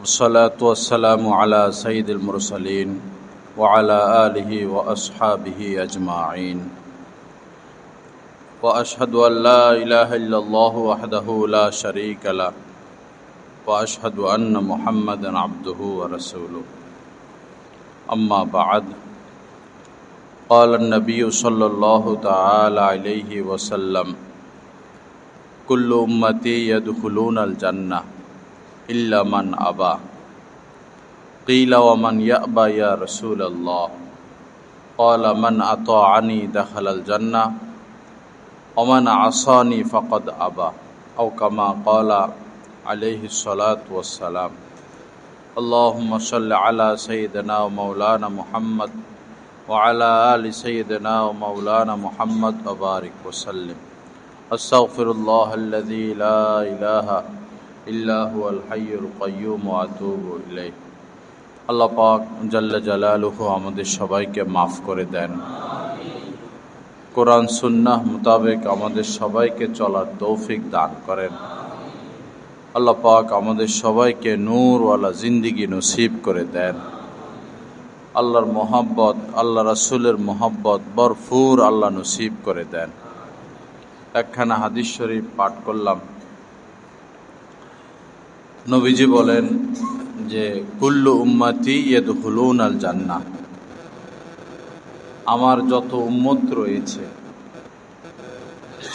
والصلاة والسلام على سيد المرسلين وعلى آله وأصحابه أجمعين وأشهد أن لا إله إلا الله وحده لا شريك له وأشهد أن محمدا عبده ورسوله أما بعد قال النبي صلى الله تعالى عليه وسلم كل أمتي يدخلون الجنة إلا من أبى قيل ومن يأبى يا رسول الله قال من أطاعني دخل الجنة ومن عصاني فقد أبى أو كما قال عليه الصلاة والسلام اللهم صل على سيدنا ومولانا محمد وعلى آل سيدنا ومولانا محمد وبارك وسلم أستغفر الله الذي لا إله إلا هو الحي القيوم وأتوب إليه আল্লাহ পাক জাল্লা জালালুহু আমাদের সবাইকে মাফ করে দেন, কোরআন সুন্নাহ মোতাবেক আমাদের সবাইকে চলার তৌফিক দান করেন। আল্লাহ পাক আমাদের সবাইকে নূরওয়ালা জিন্দিগি নসিব করে দেন। আল্লাহর মোহাব্বত, আল্লাহ রাসূলের মোহাব্বত ভরপুর আল্লাহ নসিব করে দেন। একখানা হাদিস শরীফ পাঠ করলাম। নবীজি বলেন যে কুল্লু উম্মতি ইয়াদখুলুনাল জান্নাহ, আমার যত উম্মত রয়েছে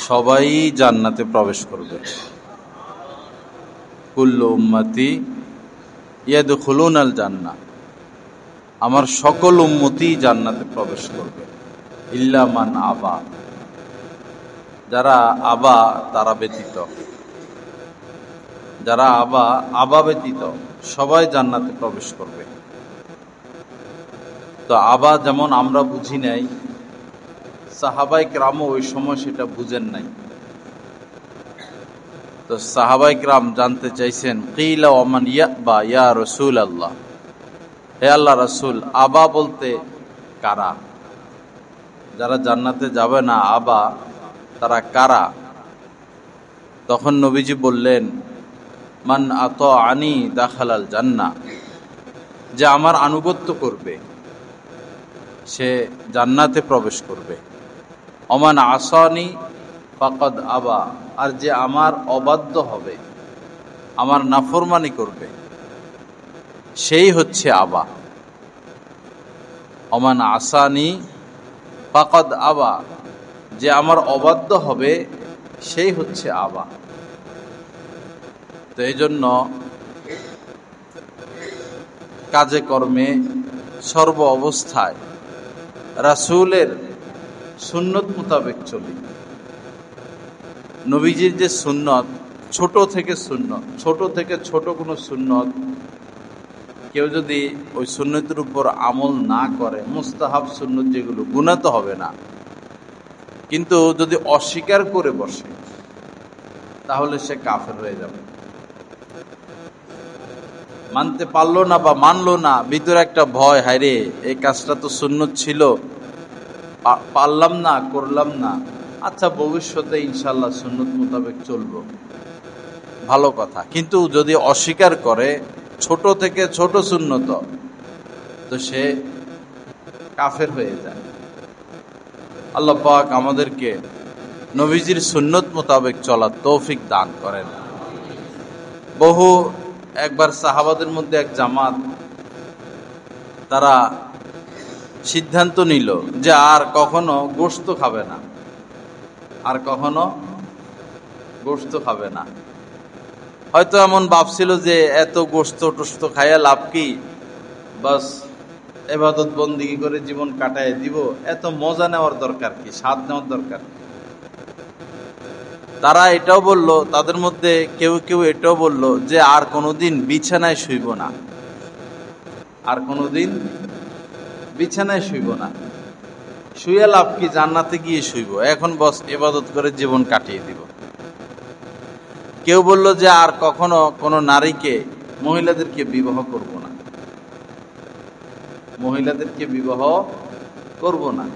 সবাই জান্নাতে প্রবেশ করবে। কুল্লু উম্মতি ইয়াদখুলুনাল জান্নাহ, আমার সকল উম্মতই জান্নাতে প্রবেশ করবে ইল্লা মান আবা, যারা আবা তারা ব্যতীত, যারা আবা ব্যতীত সবাই জান্নাতে প্রবেশ করবে। তো আবা যেমন আমরা বুঝি নাই, সাহাবাই কেরামও ওই সময় সেটা বুঝেন নাই। তো সাহাবাই কেরাম জানতে চাইছেন কিলা ওমান ইয়াবা ইয়া রাসূল আল্লাহ, হে আল্লাহ রাসূল, আবা বলতে কারা? যারা জান্নাতে যাবে না আবা, তারা কারা? তখন নবীজি বললেন মান আতাআনি দাখালাল জান্নাহ, যে আমার আনুগত্য করবে সে জান্নাতে প্রবেশ করবে। ওমান আসানি ফাকাদ আবা, আর যে আমার অবাধ্য হবে, আমার নাফরমানি করবে, সেই হচ্ছে আবা। ওমান আসানি ফাকাদ আবা, যে আমার অবাধ্য হবে সেই হচ্ছে আবা। তো এই জন্য কাজে কর্মে সর্ব অবস্থায় রাসূলের সুন্নত মোতাবেক চলি। নবীজির যে সুন্নত, ছোট থেকে সুন্নত, ছোট থেকে ছোট কোনো সুন্নত কেউ যদি ওই সুন্নতের উপর আমল না করে, মুস্তাহাব সুন্নত যেগুলো, গুনাহ তো হবে না, কিন্তু যদি অস্বীকার করে বসে তাহলে সে কাফের হয়ে যাবে। মানতে পারলো না বা মানলো না, ভিতরে একটা ভয়, হায়রে এই কাজটা তো সুন্নত ছিল, পারলাম না, করলাম না, আচ্ছা ভবিষ্যতে ইনশাল্লাহ সুন্নত মোতাবেক চলবো, ভালো কথা। কিন্তু যদি অস্বীকার করে ছোট থেকে ছোট সুন্নত, তো সে কাফের হয়ে যায়। আল্লাহ পাক আমাদেরকে নবীজির সুন্নত মোতাবেক চলার তৌফিক দান করেন। একবার সাহাবাদের মধ্যে এক জামাত, তারা সিদ্ধান্ত নিল যে আর কখনো গোশত খাবে না, আর কখনো গোশত খাবে না। হয়তো এমন ভাবছিল যে এত গোশত টোস্ত খাইয়া লাভ কি, বাস ইবাদত বন্দেগী করে জীবন কাটায় দিব, এত মজা নেওয়ার দরকার কি, স্বাদ নেওয়ার দরকার কি। তারা এটাও বলল, তাদের মধ্যে কেউ কেউ এটাও বলল যে আর কোনোদিন বিছানায় শুইব না, আর কোনোদিন বিছানায় শুইব না, শুয়ে লাভ কি, জান্নাতে গিয়ে শুইব, এখন বস ইবাদত করে জীবন কাটিয়ে দিব। কেউ বলল যে আর কখনো কোনো নারীকে, মহিলাদেরকে বিবাহ করব না, মহিলাদেরকে বিবাহ করব না।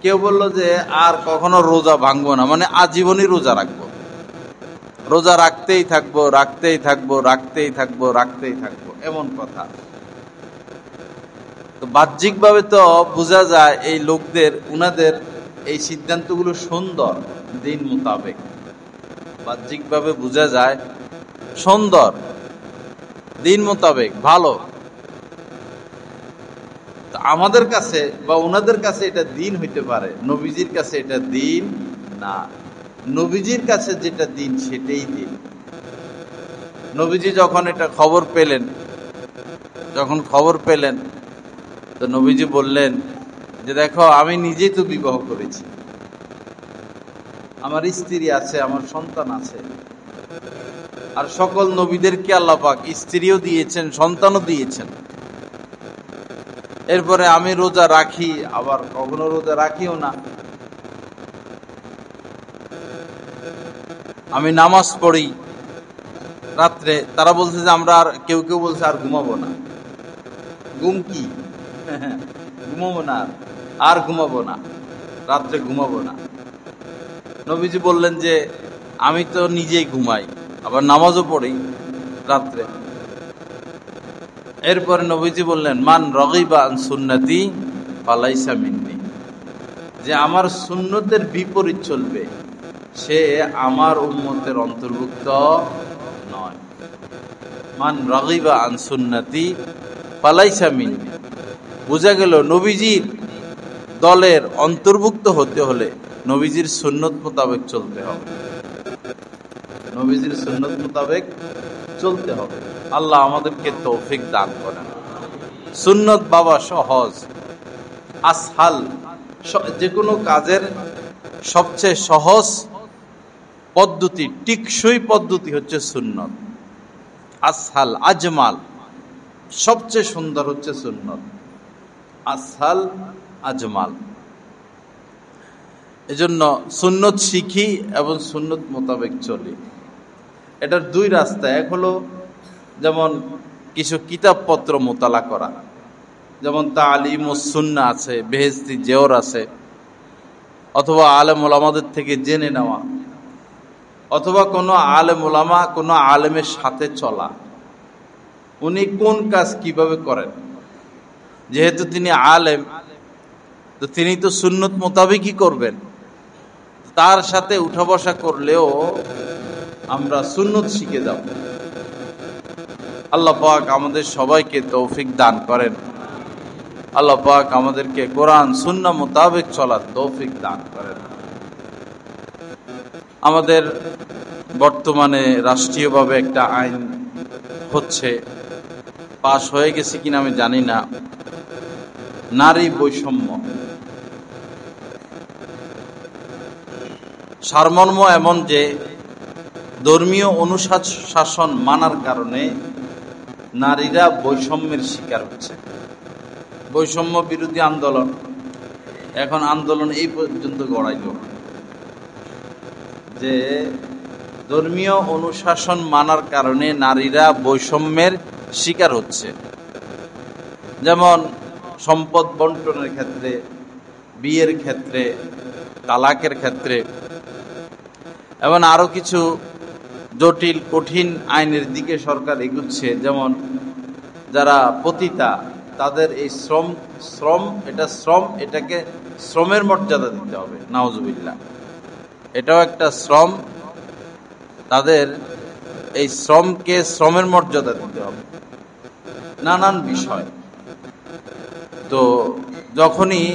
কেউ বলল যে আর কখনো রোজা ভাঙবো না, মানে আজীবনই রোজা রাখবো। রোজা রাখতেই থাকবো, রাখতেই থাকবো, রাখতেই থাকবো, রাখতেই থাকবো, এমন কথা। তো বাহ্যিকভাবে তো বোঝা যায় এই লোকদের, উনাদের এই সিদ্ধান্তগুলো সুন্দর, দিন মোতাবেক বাহ্যিকভাবে বোঝা যায় সুন্দর, দিন মোতাবেক ভালো। আমাদের কাছে বা ওনাদের কাছে এটা দিন হইতে পারে, নবীজির কাছে এটা দিন না। নবীজির কাছে যেটা দিন সেটাই দিন। নবীজি যখন এটা খবর পেলেন, তো নবীজি বললেন যে দেখো, আমি নিজেই তো বিবাহ করেছি, আমার স্ত্রী আছে, আমার সন্তান আছে, আর সকল নবীদেরকে আল্লাহ পাক স্ত্রীও দিয়েছেন, সন্তানও দিয়েছেন। এরপরে আমি রোজা রাখি, আবার কখনো রোজা রাখিও না, আমি নামাজ পড়ি রাত্রে। তারা বলছে যে আমরা আর, কেউ কেউ বলছে আর ঘুমাবো না। ঘুম কি? ঘুমাবো না, আর ঘুমাবো না, রাত্রে ঘুমাবো না। নবীজি বললেন যে আমি তো নিজেই ঘুমাই, আবার নামাজও পড়ি রাত্রে। এরপরে নবীজি বললেন মান রগিবা আন সুন্নতি ফালাইসা মিন্নি, যে আমার সুন্নতের বিপরীত চলবে সে আমার উম্মতের অন্তর্ভুক্ত নয়। মান রগিবা আন সুন্নতি ফালাইসা মিন্নি, বোঝা গেল নবীজির দলের অন্তর্ভুক্ত হতে হলে নবীজির সুন্নত মোতাবেক চলতে হবে, নবীজির সুন্নত মোতাবেক চলতে হবে। আল্লাহ আমাদেরকে তৌফিক দান করেন। সুন্নত বাবা সহজ, আসহাল, যে কোনো কাজের সবচেয়ে সহজ পদ্ধতি, টিকসই পদ্ধতি হচ্ছে সুন্নত। আসহাল আজমাল, সবচেয়ে সুন্দর হচ্ছে সুন্নত। আসহাল আজমাল, এজন্য সুন্নত শিখি এবং সুন্নত মোতাবেক চলি। এটার দুই রাস্তা, এক হলো যেমন কিছু কিতাবপত্র মোতালা করা, যেমন তালিমুস সুন্নাহ আছে, বেহেশতি জেওর আছে, অথবা আলেম ওলামাদের থেকে জেনে নেওয়া, অথবা কোনো আলেম ওলামা, কোনো আলেমের সাথে চলা, উনি কোন কাজ কিভাবে করেন। যেহেতু তিনি আলেম, তো তিনি তো সুন্নত মোতাবেকই করবেন, তার সাথে উঠা বসা করলেও আমরা সুন্নত শিখে যাব। আল্লাহ পাক আমাদের সবাইকে তৌফিক দান করেন। আল্লাহ পাক আমাদেরকে কোরআন সুন্নাহ মোতাবেক চলার তৌফিক দান করেন। আমাদের বর্তমানে রাষ্ট্রীয়ভাবে একটা আইন হচ্ছে, পাশ হয়ে গেছে কিনা আমি জানি না, নারী বৈষম্য। সারমর্ম এমন যে ধর্মীয় অনুশাসন মানার কারণে নারীরা বৈষম্যের শিকার হচ্ছে। বৈষম্য বিরোধী আন্দোলন, এখন আন্দোলন এই পর্যন্ত গড়াইল যে ধর্মীয় অনুশাসন মানার কারণে নারীরা বৈষম্যের শিকার হচ্ছে। যেমন সম্পদ বন্টনের ক্ষেত্রে, বিয়ের ক্ষেত্রে, তালাকের ক্ষেত্রে, এবং আরো কিছু জটিল কঠিন আইনের দিকে সরকার এগুচ্ছে। যেমন যারা পতিতা, তাদের এই এটাকে শ্রমের মর্যাদা দিতে হবে, নাউজুবিল্লাহ, এটাও একটা শ্রম, তাদের এই শ্রমকে শ্রমের মর্যাদা দিতে হবে, নানান বিষয়। তো যখনই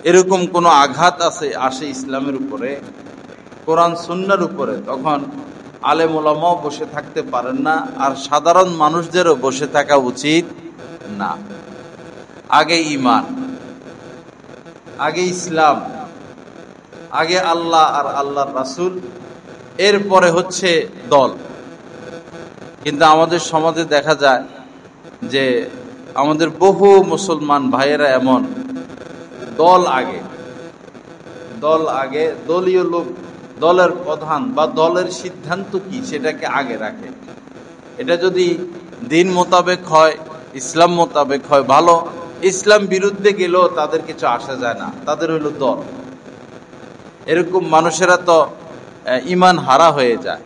এরকম কোনো আঘাত আসে ইসলামের উপরে, কোরআন সুন্নাহর উপরে, তখন আলেম ওলামাও বসে থাকতে পারেন না, আর সাধারণ মানুষদেরও বসে থাকা উচিত না। আগে ঈমান, আগে ইসলাম, আগে আল্লাহ আর আল্লাহর রাসূল, এরপরে হচ্ছে দল। কিন্তু আমাদের সমাজে দেখা যায় যে আমাদের বহু মুসলমান ভাইয়েরা এমন, দল আগে, দলীয় লোক, দলের প্রধান বা দলের সিদ্ধান্ত কি সেটাকে আগে রাখে। এটা যদি দিন মোতাবেক হয়, ইসলাম মোতাবেক হয় ভালো, ইসলাম বিরুদ্ধে গেলেও তাদের কিছু আসা যায় না, তাদের হইল দল। এরকম মানুষেরা তো ঈমান হারা হয়ে যায়।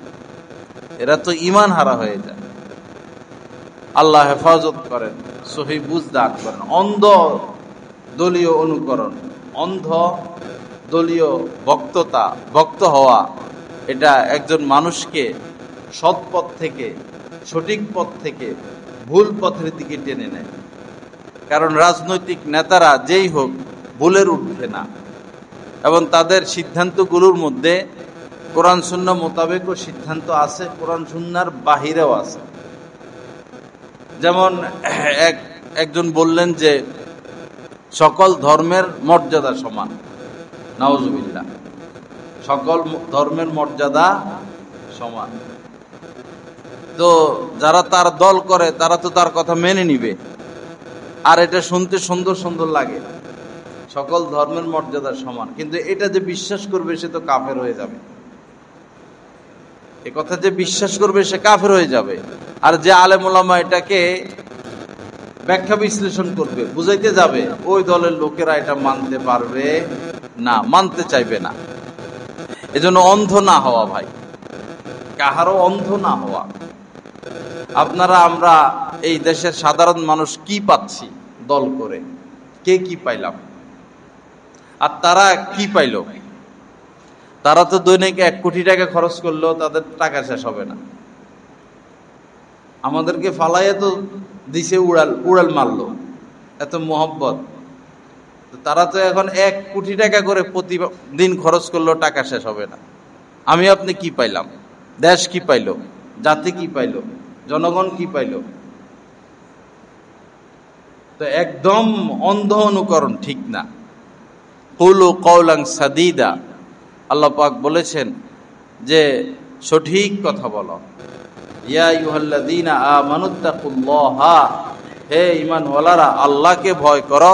এরা তো ঈমান হারা হয়ে যায়। আল্লাহ হেফাজত করেন, সহি বুঝ দান করেন। অন্ধ দলীয় অনুকরণ, অন্ধ দলীয় ভক্ত হওয়া, এটা একজন মানুষকে সৎ পথ থেকে, সঠিক পথ থেকে ভুল পথের দিকে টেনে নেয়। কারণ রাজনৈতিক নেতারা যেই হোক ভুলের ঊর্ধ্বে না, এবং তাদের সিদ্ধান্তগুলোর মধ্যে কোরআন সুন্নাহ মোতাবেকও সিদ্ধান্ত আছে, কোরআন সুন্নাহর বাহিরেও আছে। যেমন একজন বললেন যে সকল ধর্মের মর্যাদা সমান। নাউজুবিল্লাহ, সকল ধর্মের মর্যাদা সমান। তো যারা তার দল করে তারা তো তার কথা মেনে নিবে, আর এটা শুনতে সুন্দর সুন্দর লাগে, সকল ধর্মের মর্যাদা সমান। কিন্তু এটা যে বিশ্বাস করবে সে তো কাফের হয়ে যাবে। এ কথা যে বিশ্বাস করবে সে কাফের হয়ে যাবে। আর যে আলেম ওলামা এটাকে ব্যাখ্যা বিশ্লেষণ করবে, বুঝাইতে যাবে, ওই দলের লোকেরা এটা মানতে পারবে না, মানতে চাইবে না। এজন্য অন্ধ না হওয়া ভাই, কাহারও অন্ধ না হওয়া। আমরা এই দেশের সাধারণ মানুষ কি পাচ্ছি দল করে, কে কি পাইলাম, আর তারা কি পাইল? তারা তো দৈনিক 1 কোটি টাকা খরচ করলেও তাদের টাকা শেষ হবে না। আমাদেরকে ফালাইয়ে তো দিছে উড়াল মারলো, এত মোহব্বত। তারা তো এখন 1 কোটি টাকা করে প্রতিদিন খরচ করলেও টাকা শেষ হবে না। আমি আপনি কি পাইলাম? দেশ কি পাইল? জাতি কি পাইল? জনগণ কি পাইল? তো একদম অন্ধ অনুকরণ ঠিক না। কুলু কওলান সাদীদা, আল্লাহ পাক বলেছেন যে সঠিক কথা বলো। ইয়া আইয়ুহাল্লাযীনা আমানুত্তাকুল্লাহা, হে ঈমানওয়ালারা আল্লাহকে ভয় করো,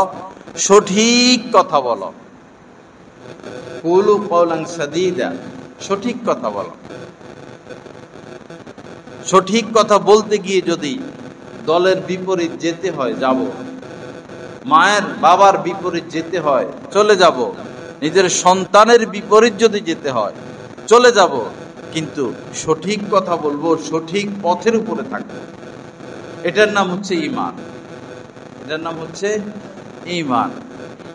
সঠিক কথা বলো। কুলু কওলান সাদীদা, সঠিক কথা বলো। সঠিক কথা বলতে গিয়ে যদি দলের বিপরীত যেতে হয় যাব, মায়ের বাবার বিপরীত যেতে হয় চলে যাব, নিজের সন্তানের বিপরীত যদি যেতে হয় চলে যাব, কিন্তু সঠিক কথা বলবো, সঠিক পথের উপরে থাকবো। এটার নাম হচ্ছে ঈমান, এটার নাম হচ্ছে ঈমান।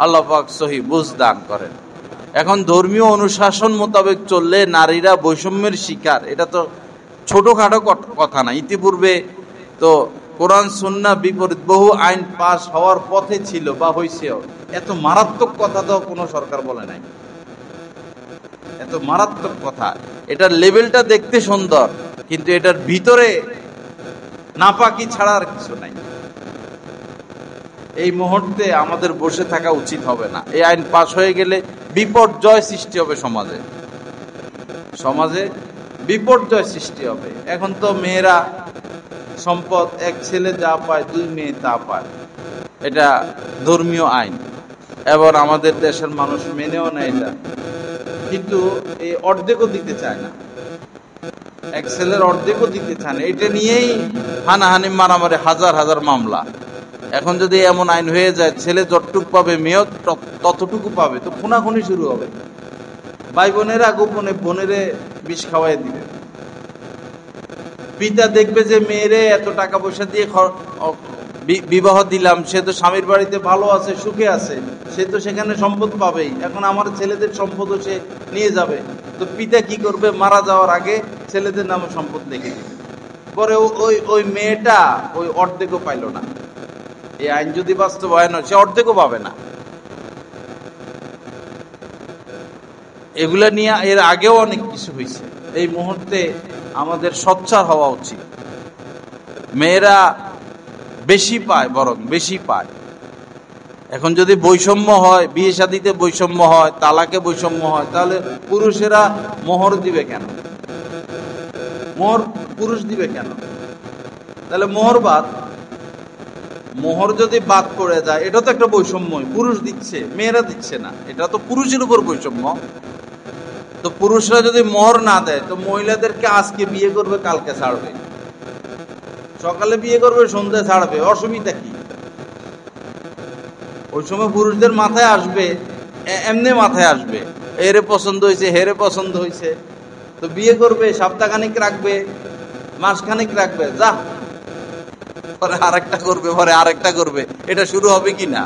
আল্লাহ পাক সহিহ বুঝ দান করেন। এখন ধর্মীয় অনুশাসন মোতাবেক চললে নারীরা বৈষম্যের শিকার, এটা তো ছোটখাটো কথা না। ইতিপূর্বে তো কোরআন সুন্নাহ বিপরীত বহু আইন পাস হওয়ার পথে ছিল বা হয়েছেও। এত মারাত্মক কথা তো কোনো সরকার বলে নাই, এত মারাত্মক কথা। এটার লেভেলটা দেখতে সুন্দর, কিন্তু এটার ভিতরে নাপাকি ছাড়া আর কিছু নাই। এই মুহূর্তে আমাদের বসে থাকা উচিত হবে না। এই আইন পাস হয়ে গেলে বিপর্যয় সৃষ্টি হবে সমাজে, সমাজে বিপর্যয় সৃষ্টি হবে। এখন তো মেয়েরা সম্পদ, 1 ছেলে যা পায় 2 মেয়ে তা পায়, এটা ধর্মীয় আইন, এবং আমাদের দেশের মানুষ মেনেও নেয় এটা। কিন্তু এই অর্ধেকও দিতে চায় না, 1 ছেলের অর্ধেকও দিতে চায় না। এটা নিয়েই হানাহানি, মারামারি, হাজার হাজার মামলা। এখন যদি এমন আইন হয়ে যায় ছেলে যতটুকু পাবে মেয়েও ততটুকু পাবে, তো খুনাখুনি শুরু হবে। ভাই বোনেরা গোপনে বোনেরে বিষ খাওয়াই দিবে। পিতা দেখবে যে মেয়েরে এত টাকা পয়সা দিয়ে বিবাহ দিলাম, সে তো স্বামীর বাড়িতে ভালো আছে, সুখে আছে, সে তো সেখানে সম্পদ পাবেই, এখন আমার ছেলেদের সম্পদও সে নিয়ে যাবে। তো পিতা কি করবে? মারা যাওয়ার আগে ছেলেদের নামে সম্পদ লিখে দিবে। পরে ওই মেয়েটা ওই অর্ধেকও পাইল না। এই আইন যদি বাস্তবায়ন হয় সে অর্ধেকও পাবে না। এগুলা নিয়ে এর আগেও অনেক কিছু হয়েছে। এই মুহূর্তে আমাদের সোচ্চার হওয়া উচিত। মেয়েরা বেশি পায়, বরং বেশি পায়। এখন যদি বৈষম্য হয়, বিয়ে শাদীতে বৈষম্য হয়, তালাকে বৈষম্য হয়, তাহলে পুরুষেরা মোহর দিবে কেন? মোহর পুরুষ দিবে কেন? তাহলে মোহর বাদ। মোহর যদি বাদ পড়ে যায়, এটা তো একটা বৈষম্য। পুরুষ দিচ্ছে, মেয়েরা দিচ্ছে না, এটা তো পুরুষের উপর বৈষম্য। তো পুরুষরা যদি মোহর না দেয়, তো মহিলাদেরকে আজকে বিয়ে করবে, কালকে ছাড়বে, সকালে বিয়ে করবে, সন্ধ্যায় ছাড়বে, অসুবিধা কি? ওই সময় পুরুষদের মাথায় আসবে, এমনি মাথায় আসবে, এরে পছন্দ হয়েছে, হেরে পছন্দ হয়েছে, তো বিয়ে করবে, সপ্তাহখানিক রাখবে, মাসখানেক রাখবে, যা পরে আরেকটা করবে, পরে আরেকটা করবে, এটা শুরু হবে কি না?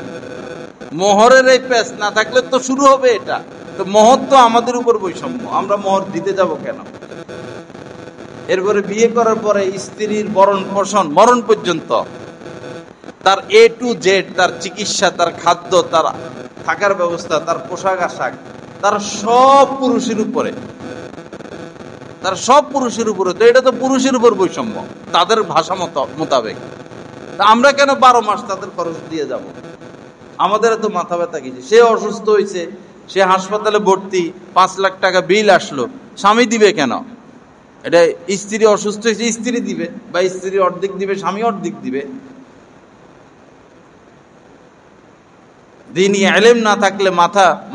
মোহরের এই পেশ না থাকলে তো শুরু হবে এটা। তো মোহর তো আমাদের উপর বৈষম্য, আমরা মোহর দিতে যাব কেন? এরপরে বিয়ে করার পরে স্ত্রীর ভরণ পোষণ মরণ পর্যন্ত, তার A to Z, তার চিকিৎসা, তার খাদ্য, তার থাকার ব্যবস্থা, তার পোশাক আশাক, তার সব পুরুষের উপরে, তার সব পুরুষের উপরে। তো এটা তো পুরুষের উপর বৈষম্য তাদের ভাষা মোতাবেক। আমরা কেন 12 মাস তাদের খরচ দিয়ে যাব? আমাদের তো মাথা ব্যথা কিছু, সে অসুস্থ হয়েছে, সে হাসপাতালে ভর্তি, 5 লাখ টাকা বিল আসলো, স্বামী দিবে কেন? এটা স্ত্রী অসুস্থ হয়েছে, স্ত্রী দিবে, বা স্ত্রী অর্ধেক দিবে, স্বামী অর্ধেক দিবে। দ্বীনি ইলম না থাকলে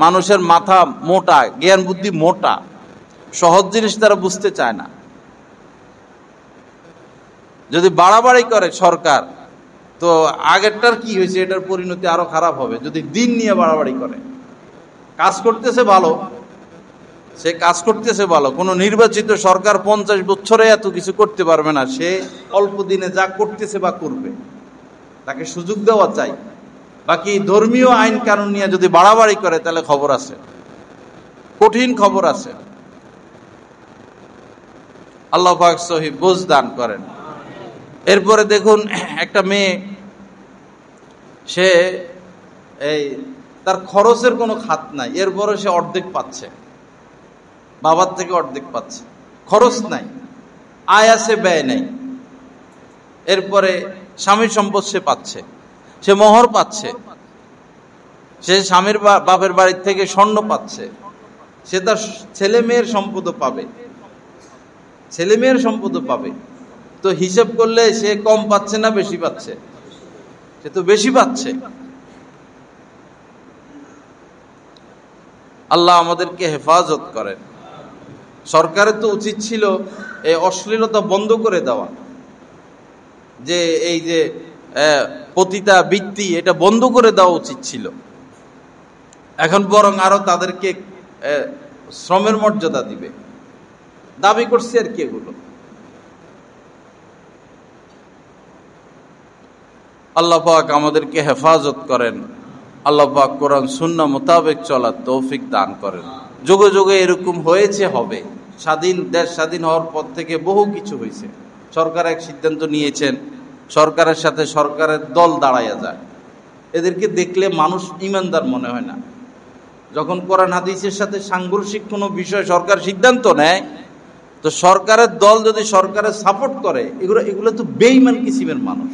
মানুষের মাথা মোটা, জ্ঞান বুদ্ধি মোটা, সহজ জিনিস তারা বুঝতে চায় না। যদি বাড়াবাড়ি করে সরকার, তো আগেরটার কি হয়েছে এটার পরিণতি আরো খারাপ হবে। যদি দিন নিয়ে বাড়াবাড়ি করে, কাজ করতেছে ভালো, সে কাজ করতেছে ভালো, কোনো নির্বাচিত সরকার 50 বছরে এত কিছু করতে পারবে না, সে অল্প দিনে যা করতেছে বা করবে, তাকে সুযোগ দেওয়া চাই। বাকি ধর্মীয় আইন কানুন নিয়ে যদি বাড়াবাড়ি করে, তাহলে খবর আছে, কঠিন খবর আছে। আল্লাহ পাক সহিহ বুঝ দান করেন। এরপরে দেখুন, একটা মেয়ে, সে এই তার খরচের কোনো খাত নাই, এরপরে সে অর্ধেক পাচ্ছে, বাবার থেকে অর্ধেক পাচ্ছে, খরচ নাই, আয় আছে ব্যয় নাই। এরপরে স্বামীর সম্পদ সে পাচ্ছে, সে মোহর পাচ্ছে, সে স্বামীর বাপের বাড়ির থেকে স্বর্ণ পাচ্ছে, সে তার ছেলে মেয়ের সম্পদও পাবে, ছেলে মেয়ের সম্পদও পাবে। তো হিসাব করলে সে কম পাচ্ছে না বেশি পাচ্ছে? সে তো বেশি পাচ্ছে। আল্লাহ আমাদেরকে হেফাজত করেন। সরকারের তো উচিত ছিল এই অশ্লীলতা বন্ধ করে দেওয়া, যে এই যে পতিতা বৃত্তি, এটা বন্ধ করে দেওয়া উচিত ছিল। এখন বরং আরো তাদেরকে শ্রমের মর্যাদা দিবে, দাবি করছে আর কি। এগুলো আল্লাহ পাক আমাদেরকে হেফাজত করেন। আল্লাহ পাক কোরআন সুন্নাহ মোতাবেক চলার তৌফিক দান করেন। যুগে যুগে এরকম হয়েছে, হবে। দেশ স্বাধীন হওয়ার পর থেকে বহু কিছু হয়েছে। সরকার এক সিদ্ধান্ত নিয়েছেন, সরকারের সাথে সরকারের দল দাঁড়াইয়া যায়। এদেরকে দেখলে মানুষ ইমানদার মনে হয় না। যখন কোরআন হাদিসের সাথে সাংঘর্ষিক কোনো বিষয় সরকার সিদ্ধান্ত নেয়, তো সরকারের দল যদি সরকারের সাপোর্ট করে, এগুলো তো বেঈমান কিসিমের মানুষ।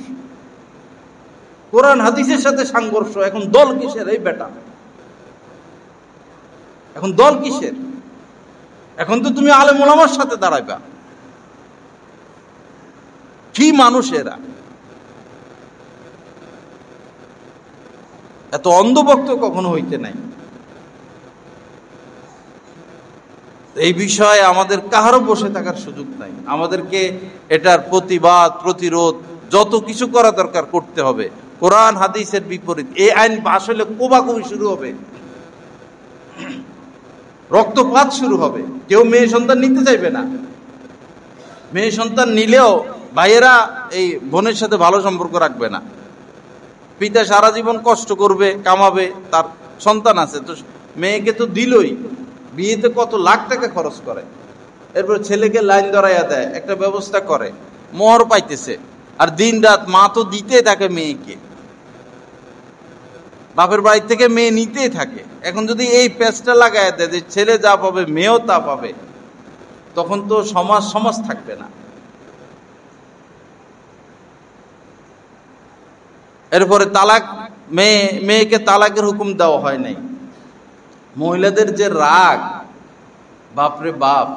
কোরআন হাদিসের সাথে সংঘর্ষ, এখন দল কিসের? এই বেটা, এখন দল কিসের? এখন তো তুমি আলেম ওলামার সাথে দাঁড়াইবা। কি মানুষ এরা! এত অন্ধভক্ত কখনো হইতে নাই। এই বিষয়ে আমাদের কাহারও বসে থাকার সুযোগ নাই। আমাদেরকে এটার প্রতিবাদ, প্রতিরোধ, যত কিছু করা দরকার করতে হবে। কোরআন হাদিসের বিপরীত এই আইন আসলে কোবাকুবি শুরু হবে, রক্তপাত শুরু হবে। কেউ মেয়ে সন্তান নিতে চাইবে না। মেয়ে সন্তান নিলেও ভাইয়েরা এই বোনের সাথে ভালো সম্পর্ক রাখবে না। পিতা সারা জীবন কষ্ট করবে, কামাবে, তার সন্তান আছে, তো মেয়েকে তো দিলই, বিয়েতে কত লাখ টাকা খরচ করে, এরপর ছেলেকে লাইন ধরাইয়া দেয়, একটা ব্যবস্থা করে, মোহর পাইতেছে, আর দিন রাত মা তো দিতে থাকে মেয়েকে, বাপের বাড়ি থেকে মেয়ে নিতেই থাকে। এখন যদি এই পেঁচটা লাগায় দেয় যে ছেলে যা পাবে মেয়েও তা পাবে, তখন তো সমাজ থাকবে না। এরপরে তালাক, মেয়েকে তালাকের হুকুম দেওয়া হয় নাই। মহিলাদের যে রাগ, বাপরে বাপ!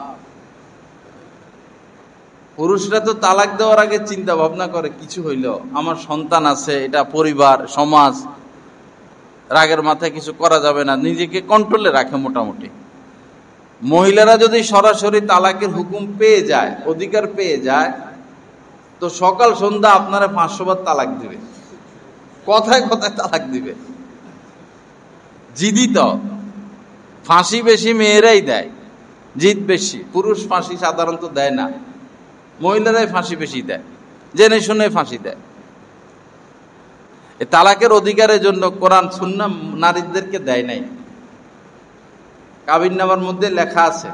পুরুষরা তো তালাক দেওয়ার আগে চিন্তা ভাবনা করে, কিছু হইল, আমার সন্তান আছে, এটা পরিবার, সমাজ, রাগের মাথায় কিছু করা যাবে না, নিজেকে কন্ট্রোলে রাখে মোটামুটি। মহিলারা যদি সরাসরি তালাকের হুকুম পেয়ে যায়, অধিকার পেয়ে যায়, তো সকাল সন্ধ্যা আপনারা 500 বার তালাক দিবে, কথায় কথায় তালাক দিবে। জিদি তো ফাঁসি বেশি মেয়েরাই দেয়, জিদ বেশি, পুরুষ ফাঁসি সাধারণত দেয় না। মহিলারাই ফাঁসি বেশি দেয়, জেনে শুনে ফাঁসি দেয়। এই তালাকের অধিকারের জন্য কোরআন সুন্নাহ নারীদেরকে দেয় নাই। কাবিননামার মধ্যে লেখা আছে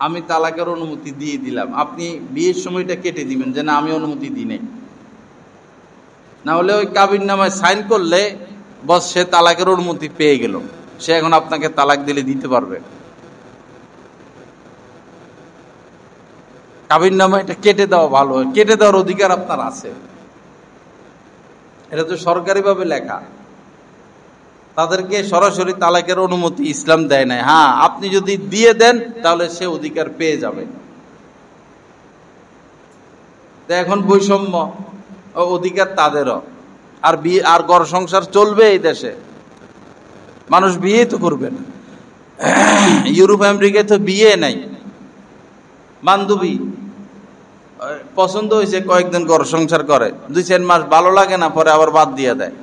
আমি তালাকের অনুমতি দিয়ে দিলাম, আপনি বিয়ের সময়টা কেটে দিবেন যে না আমি অনুমতি দিই নাই। না হলে ওই কাবিননামায় সাইন করলে বস সে তালাকের অনুমতি পেয়ে গেল, সে এখন আপনাকে তালাক দিলে দিতে পারবে। কাবিননামা এটা কেটে দেওয়া ভালো, কেটে দেওয়ার অধিকার আপনার আছে। এটা তো সরকারিভাবে লেখা। তাদেরকে সরাসরি তালাকের অনুমতি ইসলাম দেয় নাই। হ্যাঁ, আপনি যদি দিয়ে দেন তাহলে সে অধিকার পেয়ে যাবে। এখন বৈষম্য অধিকার তাদেরও। আর বিয়ে আর ঘর সংসার চলবে এই দেশে, মানুষ বিয়ে তো করবে না। ইউরোপ আমেরিকায় তো বিয়ে নাই, বান্ধবী পছন্দ হয়েছে কয়েকদিন ঘর সংসার করে, 2-4 মাস ভালো লাগে না, পরে আবার বাদ দিয়ে দেয়।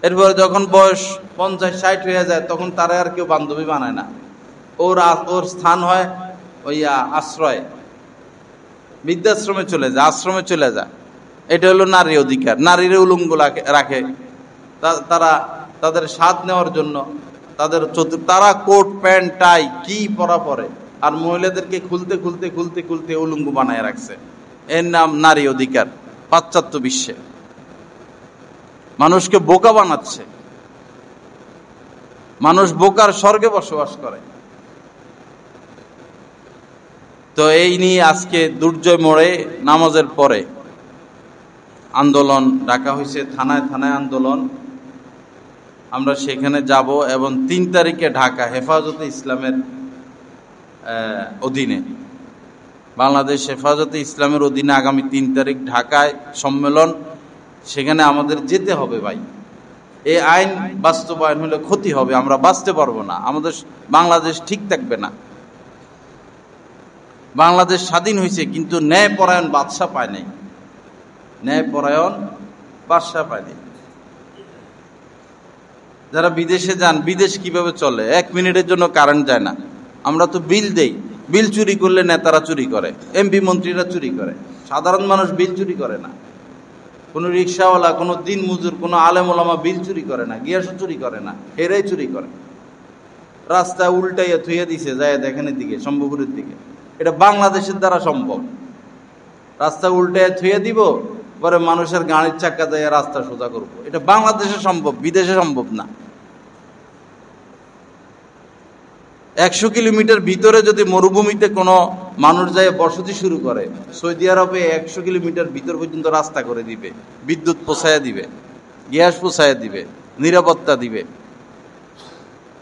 এরপরে যখন বয়স 50-60 হয়ে যায় তখন তারা আর কেউ বান্ধবী বানায় না। ওর স্থান হয় ওই আশ্রয়, বৃদ্ধাশ্রমে চলে যায়, আশ্রমে চলে যায়। এটা হলো নারী অধিকার। নারীর উলঙ্গ রাখে তারা তাদের স্বাদ নেওয়ার জন্য। তারা কোট প্যান্ট টাই কি পরা পরে, আর মহিলাদেরকে খুলতে খুলতে খুলতে খুলতে উলঙ্গ বানায় রাখছে। এর নাম নারী অধিকার। পাশ্চাত্য বিশ্বে মানুষকে বোকা বানাচ্ছে। মানুষ বোকার স্বর্গে বসবাস করে। তো এই নিয়ে আজকে দুর্জয় মোড়ে নামাজের পরে আন্দোলন ডাকা হয়েছে, থানায় থানায় আন্দোলন। আমরা সেখানে যাব এবং 3 তারিখে ঢাকা হেফাজতে ইসলামের অধীনে, বাংলাদেশ হেফাজতে ইসলামের অধীনে আগামী 3 তারিখ ঢাকায় সম্মেলন। সেখানে আমাদের যেতে হবে ভাই। এই আইন বাস্তবায়ন হলে ক্ষতি হবে, আমরা বাঁচতে পারবো না, আমাদের বাংলাদেশ ঠিক থাকবে না। বাংলাদেশ স্বাধীন হয়েছে কিন্তু ন্যায়পরায়ণ বাদশা পায় নাই, ন্যায়পরায়ণ বাদশা পায় নাই। যারা বিদেশে যান, বিদেশ কিভাবে চলে, 1 মিনিটের জন্য কারেন্ট যায় না। আমরা তো বিল দেই, বিল চুরি করলে নেতারা চুরি করে, এমপি মন্ত্রীরা চুরি করে, সাধারণ মানুষ বিল চুরি করে না। কোনো রিক্সাওয়ালা, কোনো দিন মজুর, কোনো আলেম ওলামা বিল চুরি করে না, গ্যাসও চুরি করে না, এরাই চুরি করে। রাস্তায় উল্টাইয়া থুইয়া দিছে যায় দেখেনের দিকে, সম্ভবপুরের দিকে। এটা বাংলাদেশের দ্বারা সম্ভব। রাস্তা উল্টাইয়া থুইয়া দিব, পরে মানুষের গাড়ির চাক্কা যায় রাস্তা সোজা করবো। এটা বাংলাদেশে সম্ভব, বিদেশে সম্ভব না। 100 কিলোমিটার ভিতরে যদি মরুভূমিতে কোনো মানুষ যায় বসতি শুরু করে, সৌদি আরবে 100 কিলোমিটার ভিতর পর্যন্ত রাস্তা করে দিবে, বিদ্যুৎ পৌঁছায়া দিবে, গ্যাস পৌঁছায়া দিবে, নিরাপত্তা দিবে।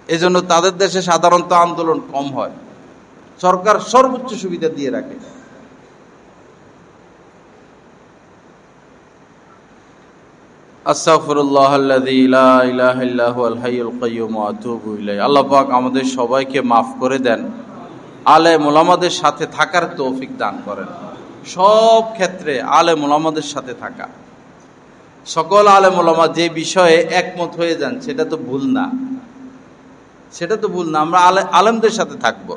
এজন্য তাদের দেশে সাধারণত আন্দোলন কম হয়, সরকার সর্বোচ্চ সুবিধা দিয়ে রাখে। আস্তাগফিরুল্লাহাল্লাযী লা ইলাহা ইল্লা হুয়াল হাইয়ুল কাইয়্যুম ওয়া আতুবু ইলাইহি। আল্লাহ পাক আমাদের সবাইকে মাফ করে দেন, আলেম ওলামাদের সাথে থাকার তৌফিক দান করেন। সব ক্ষেত্রে আলেম ওলামাদের সাথে থাকা, সকল আলেম ওলামা যে বিষয়ে একমত হয়ে যান সেটা তো ভুল না, সেটা তো ভুল না। আমরা আলেমদের সাথে থাকব।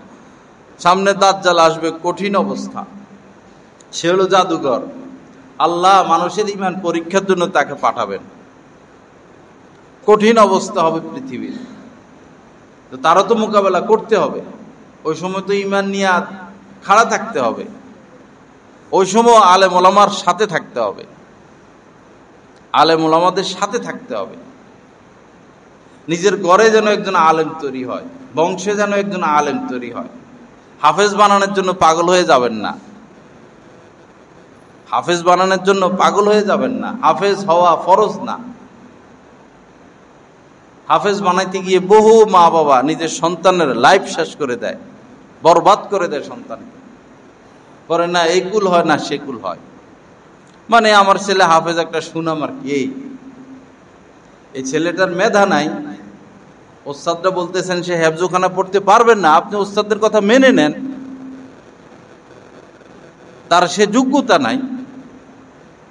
সামনে দাজ্জাল আসবে, কঠিন অবস্থা, সে হলো জাদুঘর। আল্লাহ মানুষের ঈমান পরীক্ষার জন্য তাকে পাঠাবেন, কঠিন অবস্থা হবে পৃথিবীর। তো তারও তো মোকাবেলা করতে হবে। ওই সময় তো ঈমান নিয়ে খাড়া থাকতে হবে, ওই সময় আলেম ওলামার সাথে থাকতে হবে, আলেম ওলামাদের সাথে থাকতে হবে। নিজের ঘরে যেন একজন আলেম তৈরি হয়, বংশে যেন একজন আলেম তৈরি হয়। হাফেজ বানানোর জন্য পাগল হয়ে যাবেন না, হাফেজ বানানোর জন্য পাগল হয়ে যাবেন না। হাফেজ হওয়া ফরজ না। হাফেজ বানাইতে গিয়ে বহু মা বাবা নিজের সন্তানের লাইফ শেষ করে দেয়, বরবাদ করে দেয় সন্তানকে। পরে না এই কুল হয় না সে কুল হয়, মানে আমার ছেলে হাফেজ একটা সুনাম আর কি। এই ছেলেটার মেধা নাই, ওস্তাদরা বলতেছেন সে হেফজোখানা পড়তে পারবেন না, আপনি ওস্তাদের কথা মেনে নেন, তার সে যোগ্যতা নাই।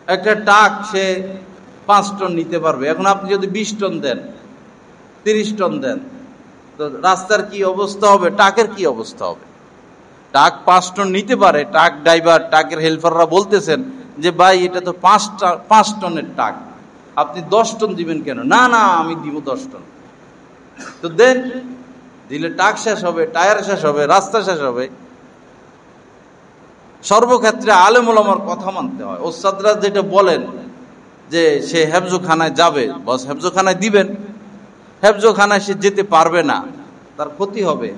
একটা টাক সে 5 টন নিতে পারবে, এখন আপনি যদি 20 টন দেন, 30 টন দেন, তো রাস্তার কি অবস্থা হবে, টাকের কি অবস্থা হবে? ট্রাক 5 টন নিতে পারে, ট্রাক ড্রাইভার, ট্রাকের হেল্পাররা বলতেছেন যে ভাই এটা তো 5 টনের ট্রাক, আপনি 10 টন দিবেন কেন? না না, আমি দিব 10 টন। তো দেন, দিলে ট্রাক শেষ হবে, টায়ার শেষ হবে, রাস্তা শেষ হবে। সর্বক্ষেত্রে আলেম ওলামার কথা মানতে হয়। ওস্তাদরা যেটা বলেন যে সে হেফজোখানায় যাবে, বস হেফজোখানায় দিবেন। হেফজোখানায় সে যেতে পারবে না, তার ক্ষতি হবে,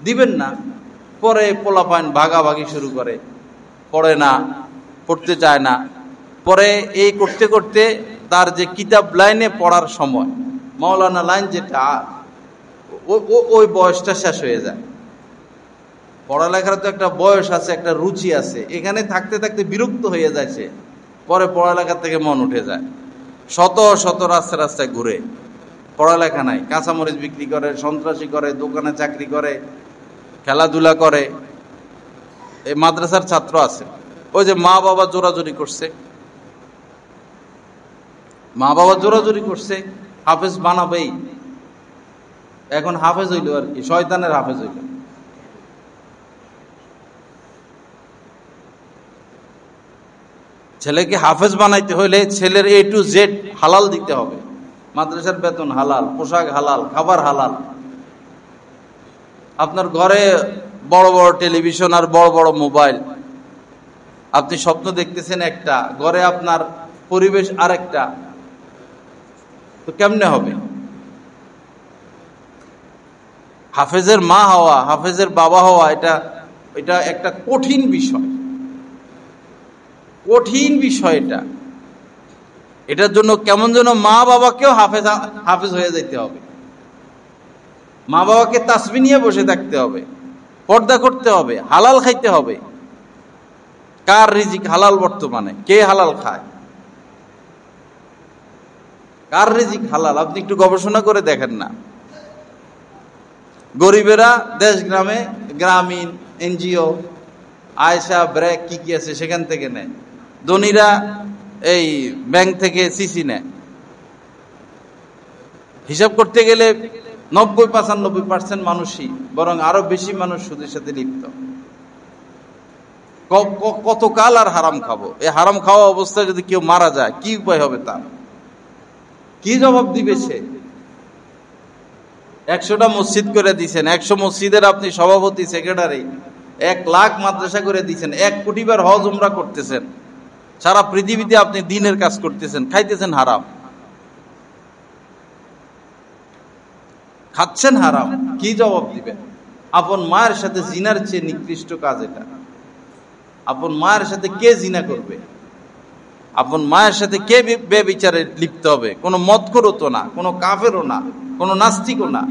দিবেন না। পরে পোলাপাইন ভাগাভাগি শুরু করে, পড়ে না, পড়তে চায় না। পরে এই করতে করতে তার যে কিতাব লাইনে পড়ার সময়, মাওলানা লাইন যেটা, ওই বয়সটা শেষ হয়ে যায়। পড়ালেখার তো একটা বয়স আছে, একটা রুচি আছে, এখানে থাকতে থাকতে বিরক্ত হয়ে যায় সে। পরে পড়ালেখার থেকে মন উঠে যায়, শত শত রাস্তায় রাস্তায় ঘুরে, পড়ালেখা নাই, কাঁচামরিচ বিক্রি করে, সন্ত্রাসী করে, দোকানে চাকরি করে, খেলাধুলা করে। এই মাদ্রাসার ছাত্র আছে, ওই যে মা বাবা জোরাজোরি করছে, মা বাবা জোরাজোরি করছে, হাফেজ বানাবেই। এখন হাফেজ হইল আর কি, শয়তানের হাফেজ হইল। ছেলেকে হাফেজ বানাইতে হইলে ছেলের A to Z হালাল দিতে হবে। মাদ্রাসার বেতন হালাল, পোশাক হালাল, খাবার হালাল। আপনার ঘরে বড় বড় টেলিভিশন আর বড় বড় মোবাইল, আপনি স্বপ্ন দেখতেছেন একটা, ঘরে আপনার পরিবেশ আরেকটা, তো কেমনে হবে? হাফেজের মা হওয়া, হাফেজের বাবা হওয়া, এটা একটা কঠিন বিষয়, কঠিন বিষয় এটা। এটার জন্য কেমন যেন মা বাবাকেও হাফেজ হয়ে যেতে হবে, মা বাবাকে তাসবিহ নিয়ে বসে থাকতে হবে, পর্দা করতে হবে, হালাল খাইতে হবে। কার রিজিক হালাল বর্তমানে? কে হালাল খায়? কার রিজিক হালাল? আপনি একটু গবেষণা করে দেখেন না। গরিবেরা দেশ গ্রামে, গ্রামীণ NGO, আয়সা, ব্র্যাক কি কি আছে সেখান থেকে নেয়। ধনীরা এই ব্যাংক থেকে সিসি নেয়। হিসাব করতে গেলে 90-95% মানুষই, বরং আরো বেশি মানুষ সুদের সাথে লিপ্ত। কতকাল আর হারাম খাবো? এই হারাম খাওয়া অবস্থায় যদি কেউ মারা যায়, কি উপায় হবে তার? কি জবাব দিবে সে? 100টা মসজিদ করে দিচ্ছেন, 100 মসজিদের আপনি সভাপতি, সেক্রেটারি, 1 লাখ মাদ্রাসা করে দিচ্ছেন, 1 কোটি বার হজ উমরা করতেছেন, সারা পৃথিবীতে আপনি দিনের কাজ করতেছেন, খাইতেছেন হারাম, খাচ্ছেন হারাম, কি জবাব দিবেন? আপন মায়ের সাথে জিনার চেয়ে নিকৃষ্ট কাজ এটা। আপন মায়ের সাথে কে জিনা করবে? আপন মায়ের সাথে কে বেবিচারে লিপ্ত হবে? কোনো মদখোরও তো না, কোনো কাফেরও না, কোনো নাস্তিকও না।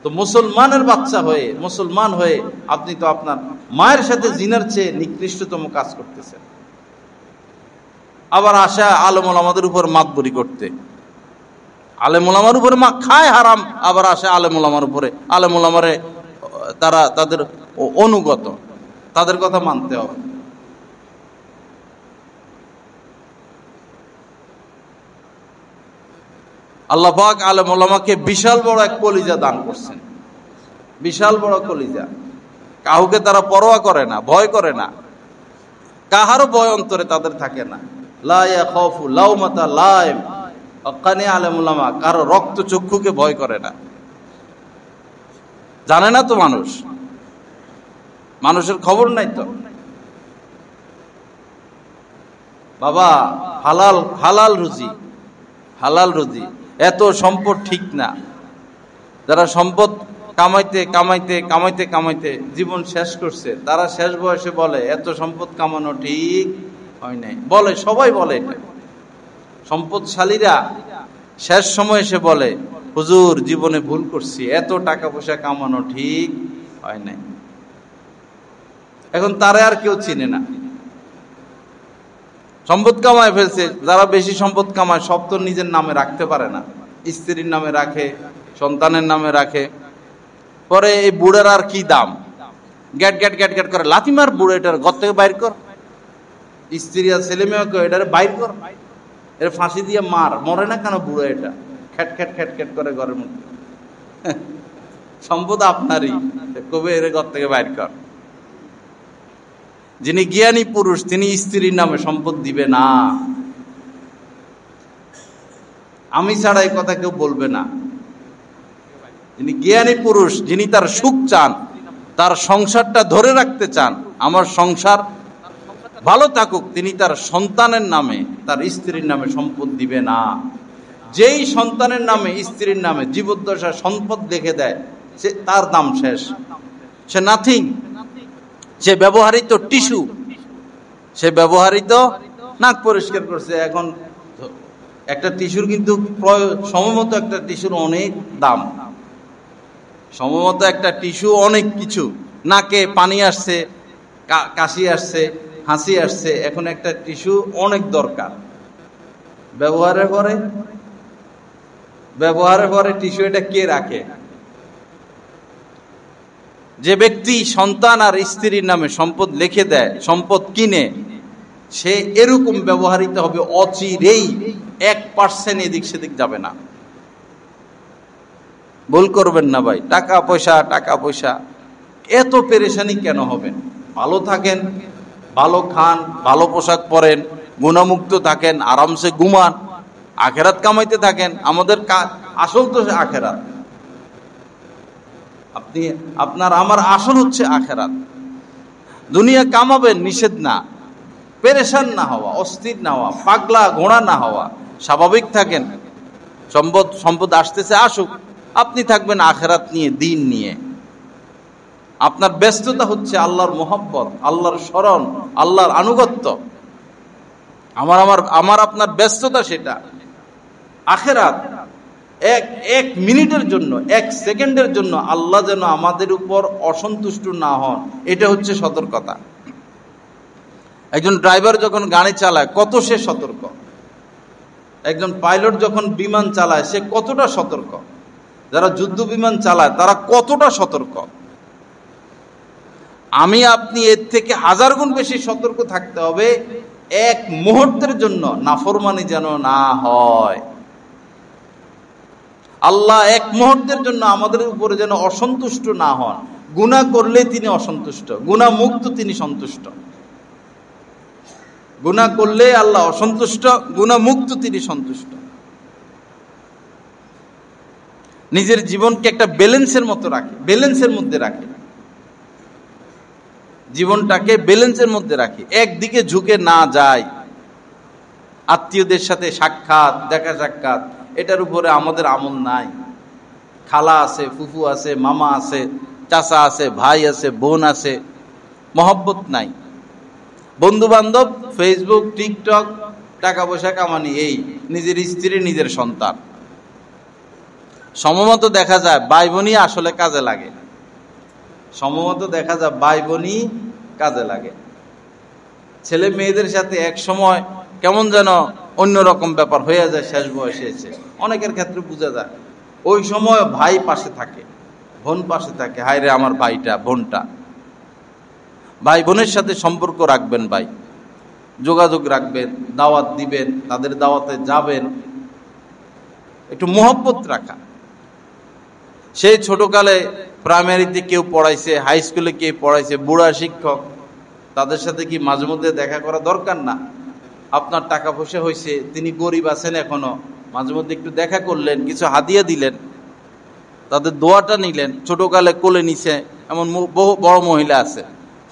তো মুসলমানের বাচ্চা হয়ে, মুসলমান হয়ে আপনি তো আপনার মায়ের সাথে জিনার চেয়ে নিকৃষ্টতম কাজ করতেছেন। আবার আসা আলেম ওলামাদের উপর মাতবরি করতে, আলেম ওলামার উপরে খায় হারাম, আবার আসে আলেম ওলামার উপরে, আলেম ওলামারে তারা তাদের অনুগত, তাদের কথা মানতে হবে। আল্লাহ পাক আলেম ওলামাকে বিশাল বড় এক কলিজা দান করছেন, বিশাল বড় কলিজা। কাউকে তারা পরোয়া করে না, ভয় করে না, কাহারও ভয় অন্তরে তাদের থাকে না। লা ইয়াখাফু লাউমাতা লাইম, হক্কানি আলেম ওলামা কারো রক্ত চক্ষুকে ভয় করে না। জানে না তো মানুষ, মানুষের খবর নাই তো। বাবা হালাল, হালাল রুজি, হালাল রুজি। এত সম্পদ ঠিক না। যারা সম্পদ কামাইতে কামাইতে কামাইতে কামাইতে জীবন শেষ করছে, তারা শেষ বয়সে বলে এত সম্পদ কামানো ঠিক হয় নাই। বলে, সবাই বলে এটা। সম্পদশালীরা শেষ সময় এসে বলে, হুজুর জীবনে ভুল করছি, এত টাকা পয়সা কামানো ঠিক হয় নাই। এখন তারা আর কেউ চিনে না। সম্পদ কামায় ফেলছে। যারা বেশি সম্পদ কামায় সব তো নিজের নামে রাখতে পারে না, স্ত্রীর নামে রাখে, সন্তানের নামে রাখে। পরে এই বুড়ার আর কি দাম, গ্যাট গ্যাট গ্যাট গ্যাট করে লাথি মার, বুড়ো এটার ঘর থেকে বাইর কর। স্ত্রী আর ছেলে মেয়েকে এটারে বাইর কর, এর ফাঁসি দিয়ে মার। মরে না কেন বুড়ো? এটা খ্যাট খ্যাট খ্যাট খ্যাট করে ঘরের মধ্যে। সম্পদ আপনারই, কবে এর ঘর থেকে বাইর কর। যিনি জ্ঞানী পুরুষ তিনি স্ত্রীর নামে সম্পদ দিবে না। আমি ছাড়া এই কথা কেউ বলবে না। যিনি জ্ঞানী পুরুষ, যিনি তার সুখ চান, তার সংসারটা ধরে রাখতে চান, আমার সংসার ভালো থাকুক, তিনি তার সন্তানের নামে, তার স্ত্রীর নামে সম্পদ দিবে না। যেই সন্তানের নামে, স্ত্রীর নামে জীবদ্দশা সম্পদ দেখে দেয়, সে তার দাম শেষ, সে নাথিং, সে ব্যবহৃত টিস্যু, সে ব্যবহৃত নাক পরিষ্কার করছে। এখন একটা টিস্যুর কিন্তু সময়মতো একটা টিস্যুর অনেক দাম, সময়মতো একটা টিস্যু অনেক কিছু, নাকে পানি আসছে, কাশি আসছে, হাসি আসছে, এখন একটা টিস্যু অনেক দরকার। ব্যবহারের পরে টিস্যু এটা কে রাখে? যে ব্যক্তি সন্তান আর স্ত্রীর নামে সম্পদ লিখে দেয়, সম্পদ কিনে, সে এরকম ব্যবহৃত হবে অচিরেই, 1% এদিক সেদিক যাবে না। ভুল করবেন না ভাই। টাকা পয়সা এত পেরেশানি কেন হবেন? ভালো থাকেন, ভালো খান, ভালো পোশাক পরেন, গুণামুক্ত থাকেন, আরামসে ঘুমান, আখেরাত কামাইতে থাকেন। আমাদের আসল তো আখেরাত। আপনার আমার আসল হচ্ছে আখেরাত। দুনিয়া কামাবেন, নিষেধ না, পেরেশান না হওয়া, অস্থির না হওয়া, পাগলা ঘোড়া না হওয়া, স্বাভাবিক থাকেন। সম্পদ আসতেছে, আসুক, আপনি থাকবেন আখেরাত নিয়ে, দিন নিয়ে। আপনার ব্যস্ততা হচ্ছে আল্লাহর মোহাব্বত, আল্লাহর স্মরণ, আল্লাহর আনুগত্য। আমার আপনার ব্যস্ততা সেটা আখেরাত। এক মিনিটের জন্য, 1 সেকেন্ডের জন্য আল্লাহ যেন আমাদের উপর অসন্তুষ্ট না হন, এটা হচ্ছে সতর্কতা। একজন ড্রাইভার যখন গাড়ি চালায় কত সে সতর্ক, একজন পাইলট যখন বিমান চালায় সে কতটা সতর্ক, যারা যুদ্ধ বিমান চালায় তারা কতটা সতর্ক। আমি আপনি এর থেকে 1000 গুণ বেশি সতর্ক থাকতে হবে, এক মুহূর্তের জন্য নাফরমানি যেন না হয়। আল্লাহ এক মুহূর্তের জন্য আমাদের উপরে যেন অসন্তুষ্ট না হন। গুনাহ করলে তিনি অসন্তুষ্ট, গুনাহ মুক্ত তিনি সন্তুষ্ট। গুনাহ করলে আল্লাহ অসন্তুষ্ট, গুনাহ মুক্ত তিনি সন্তুষ্ট। নিজের জীবনকে একটা ব্যালেন্সের মতো রাখে, ব্যালেন্সের মধ্যে রাখে, জীবনটাকে ব্যালেন্সের মধ্যে রাখে, একদিকে ঝুঁকে না যায়। আত্মীয়দের সাথে সাক্ষাৎ, দেখা সাক্ষাৎ, এটার উপরে আমাদের আমল নাই। খালা আছে, ফুফু আছে, মামা আছে, চাচা আছে, ভাই আছে, বোন আছে, মহব্বত নাই। বন্ধু বান্ধব, ফেসবুক, টিকটক, টাকা পয়সা কামানি, এই নিজের স্ত্রী, নিজের সন্তান। সম্ভবত দেখা যায় ভাই বোনই আসলে কাজে লাগে, সম্ভবত দেখা যায় ভাই বোনই কাজে লাগে। ছেলে মেয়েদের সাথে এক সময় কেমন যেন অন্যরকম ব্যাপার হয়ে যায়, শেষ বয়সে এসে অনেকের ক্ষেত্রে বোঝা যায়। ওই সময় ভাই পাশে থাকে, বোন পাশে থাকে, হায় রে আমার ভাইটা, বোনটা। ভাই বোনের সাথে সম্পর্ক রাখবেন, ভাই যোগাযোগ রাখবেন, দাওয়াত দিবেন, তাদের দাওয়াতে যাবেন, একটু মহব্বত রাখা। সেই ছোটকালে প্রাইমারিতে কেউ পড়াইছে, হাই স্কুলে কেউ পড়াইছে, বুড়া শিক্ষক, তাদের সাথে কি মাঝে মধ্যে দেখা করা দরকার না? আপনার টাকা পয়সা হয়েছে, তিনি গরিব আছেন এখনো, মাঝে মধ্যে একটু দেখা করলেন, কিছু হাদিয়া দিলেন, তাদের দোয়াটা নিলেন। ছোটকালে কোলে নিছে এমন বহু বড় মহিলা আছে,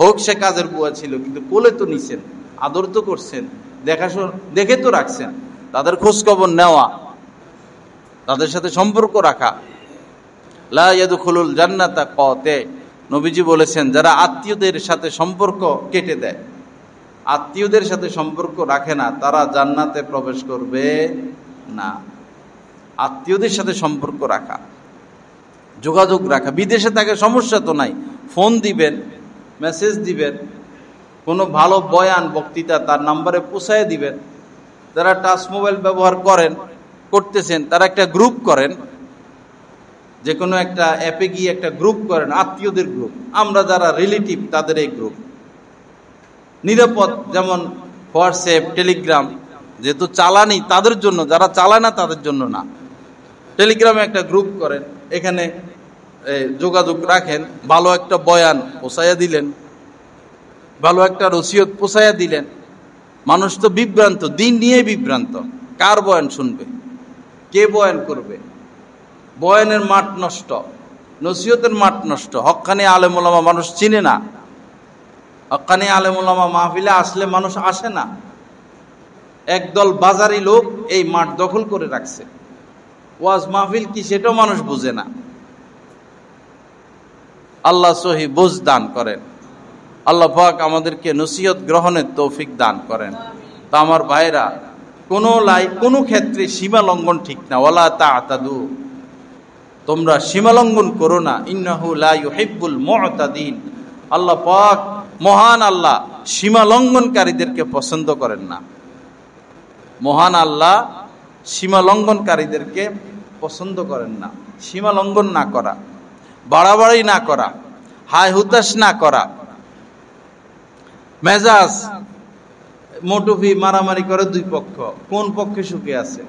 হোক সে কাজের বুয়া ছিল, কিন্তু কোলে তো নিছেন, আদর তো করছেন, দেখাশোনা দেখে তো রাখছেন। তাদের খোঁজ খবর নেওয়া, তাদের সাথে সম্পর্ক রাখা। লা ইয়াদখুলুল জান্নাতা কাতে, নবীজি বলেছেন, যারা আত্মীয়দের সাথে সম্পর্ক কেটে দেয়, আত্মীয়দের সাথে সম্পর্ক রাখে না, তারা জান্নাতে প্রবেশ করবে না। আত্মীয়দের সাথে সম্পর্ক রাখা, যোগাযোগ রাখা। বিদেশে থাকে সমস্যা তো নাই, ফোন দিবেন, মেসেজ দিবেন, কোনো ভালো বয়ান বক্তৃতা তার নাম্বারে পৌঁছায় দিবেন। যারা টাচ মোবাইল ব্যবহার করতেছেন তারা একটা গ্রুপ করেন, যে কোনো একটা অ্যাপে গিয়ে একটা গ্রুপ করেন, আত্মীয়দের গ্রুপ। আমরা যারা রিলেটিভ তাদের এই গ্রুপ নিরাপদ, যেমন হোয়াটসঅ্যাপ, টেলিগ্রাম, যেহেতু চালানি তাদের জন্য, যারা চালায় না তাদের জন্য না। টেলিগ্রামে একটা গ্রুপ করেন, এখানে যোগাযোগ রাখেন, ভালো একটা বয়ান পৌঁছাইয়া দিলেন, ভালো একটা নসিহত পৌঁছাইয়া দিলেন। মানুষ তো বিভ্রান্ত, দিন নিয়ে বিভ্রান্ত। কার বয়ান শুনবে, কে বয়ান করবে? বয়ানের মাঠ নষ্ট, নসিহতের মাঠ নষ্ট। হক্কানি আলেম ওলামা মানুষ চিনে না। হক্কানি আলেম ওলামা মাহফিলে আসলে মানুষ আসে না। একদল বাজারি লোক এই মাঠ দখল করে রাখছে। ওয়াজ মাহফিল কি সেটাও মানুষ বুঝে না। আল্লাহ সহি বুঝ দান করেন। আল্লাহ পাক আমাদেরকে নসিহত গ্রহণের তৌফিক দান করেন। তা আমার ভাইরা, কোনো ক্ষেত্রে সীমা লঙ্ঘন ঠিক না। ওয়ালা তা'তাদু, তোমরা সীমা লঙ্ঘন করো না। ইন্নাহু লা ইউহিব্বুল মু'তাদিন, আল্লাহ পাক মহান আল্লাহ সীমা লঙ্ঘনকারীদেরকে পছন্দ করেন না। মহান আল্লাহ সীমা লঙ্ঘনকারীদেরকে পছন্দ করেন না। সীমা লঙ্ঘন না করা, বাড়াবাড়ি না করা, হায় হুতাশ না করা, মেজাজ মোটুফি মারামারি করে দুই পক্ষ, কোন পক্ষে সুখে আছে?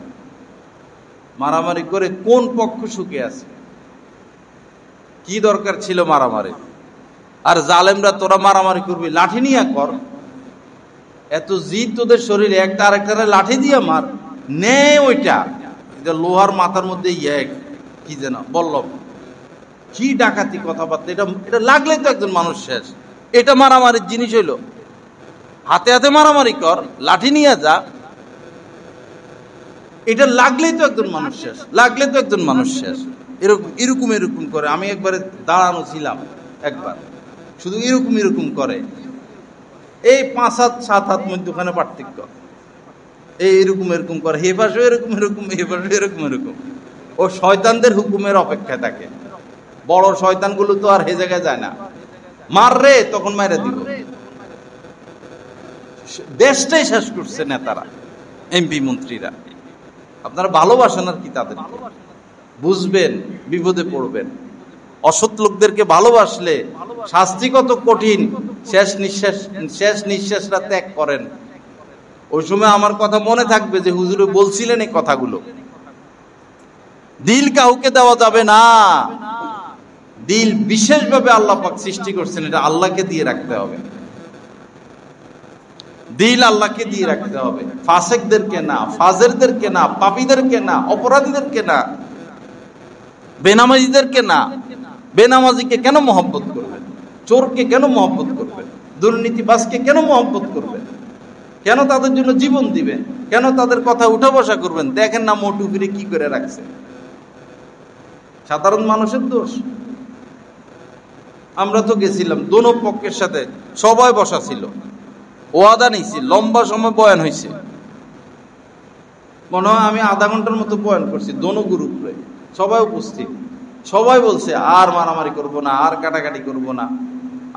মারামারি করে কোন পক্ষ সুখে আছে? কি দরকার ছিল মারামারি? আর জালেমরা তোরা মারামারি করবি, লাঠি নিয়ে কর। এত জিদ তোদের শরীরে, একটা আরেকটা লাঠি দিয়ে মার। নে ওইটা লোহার মাথার মধ্যে কি যেন বললাম, কি ডাকাতি কথাবার্তা। এটা লাগলে তো একজন মানুষ শেষ। এটা মারামারির জিনিস হইল? হাতে হাতে মারামারি কর, লাঠি নিয়ে যা। এটা লাগলেই তো একজন মানুষ শেষ, লাগলে তো একজন মানুষ শেষ। এরকম এরকম করে। আমি একবারে দাঁড়ানো ছিলাম, একবার শুধু এরকম করে। এই 5 হাত 7 হাত মধ্যখানে পার্থক্য। এরকম করে, হে পাশে এরকম, হে পাশে এরকম। ও শয়তানদের হুকুমের অপেক্ষায় থাকে। বড় শয়তানগুলো তো আর হে জায়গায় যায় না। মার রে, তখন মাইরা দিব। দেশটাই শেষ করছে নেতারা, এমপি মন্ত্রীরা। আপনারা ভালোবাসেন আর কি তাদের? বুঝবেন, বিপদে পড়বেন। অসৎ লোকদেরকে ভালোবাসলে শাস্তি কত কঠিন। শেষ নিঃশ্বাসটা ত্যাগ করেন। ওই সময় আমার কথা মনে থাকবে যে হুজুরে বলছিলেন এই কথাগুলো। দিল কাউকে দেওয়া যাবে না। দিল বিশেষভাবে আল্লাহ পাক সৃষ্টি করছেন, এটা আল্লাহকে দিয়ে রাখতে হবে। দিল আল্লাহকে দিয়ে রাখতে হবে। ফাসেকদেরকে না, ফাজেরদেরকে না, পাপীদেরকে না, অপরাধীদেরকে না, বেনামাজিদেরকে না। বেনামাজিকে কেন মহব্বত করবেন? চোরকে কেন মহব্বত করবেন? দুর্নীতিবাজকে কেন মহব্বত করবেন? কেন তাদের জন্য জীবন দিবেন? কেন তাদের কথা উঠা বসা করবেন? দেখেন না মোটু ফিরে কি করে রাখছে। সাধারণ মানুষের দোষ। আমরা তো গেছিলাম, দোনো পক্ষের সাথে সবাই বসা ছিল, ওয়াদা নিয়েছি, লম্বা সময় বয়ান হয়েছে। মনে হয় আমি আধা ঘন্টার মতো বয়ান করছি। দোনো গ্রুপে সবাই উপস্থিত। সবাই বলছে আর মারামারি করব না, আর কাটাকাটি করব না,